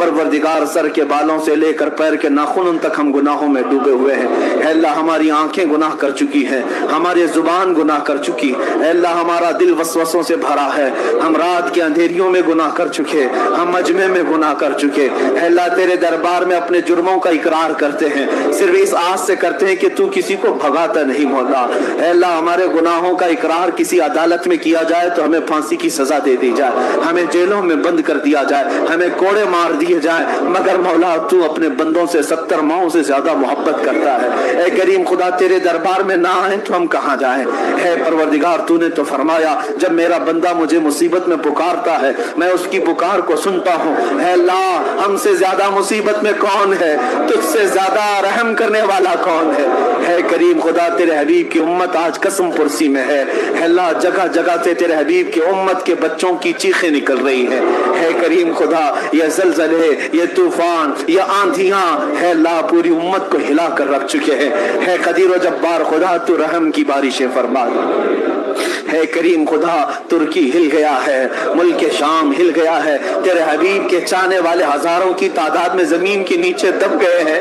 परवरदिगार, सर के बालों से लेकर पैर के नाखून तक हम गुनाहों में डूबे हुए हैं। ऐ अल्लाह हमारी आंखें गुनाह कर चुकी हैं, हमारी जुबान गुनाह कर चुकी। ऐ अल्लाह हमारा दिल वसवसों से भरा है, हम रात के अंधेरियों में गुनाह कर चुके, हम मजमे में गुनाह कर चुके। ऐ अल्लाह तेरे दरबार में अपने जुर्मों का इकरार करते हैं, सिर्फ इस आस से करते हैं कि तू किसी को भगाता नहीं मौला। ऐ अल्लाह हमारे गुनाहों का इकरार किसी अदालत में किया जाए तो हमें फांसी की सजा दे दी जाए, हमें जेलों में बंद कर दिया जाए, हमें कोड़े मार दिए जाए, मगर मौला तू अपने बंदों से 70 माओं से ज्यादा मोहब्बत करता है। ऐ करीम खुदा तेरे दरबार में ना आए तो हम कहाँ जाएं। है परवरदिगार, तूने तो फरमाया जब मेरा बंदा मुझे मुसीबत में पुकारता है मैं उसकी पुकार को सुनता हूँ। है अल्लाह हमसे ज्यादा मुसीबत में कौन है, तुझसे ज्यादा रहम करने वाला कौन है करीम खुदा तेरे हबीब की उम्मत आज कसम पुरसी में है। अल्लाह जगह जगह से तेरे हबीब की उम्मत के बच्चों की चीखें निकल रही है करीम खुदा ये ज़लज़ले, ये तूफान, ये आंधियां है अल्लाह पूरी उम्मत को हिला कर रख चुके हैं। है कदीर व जब्बार खुदा तू रहम की बारिशें फरमा। है करीम खुदा तुर्की हिल गया है, मुल्क शाम हिल गया है, तेरे हबीब के चाहने वाले हजारों की तादाद में जमीन के नीचे दब गए हैं।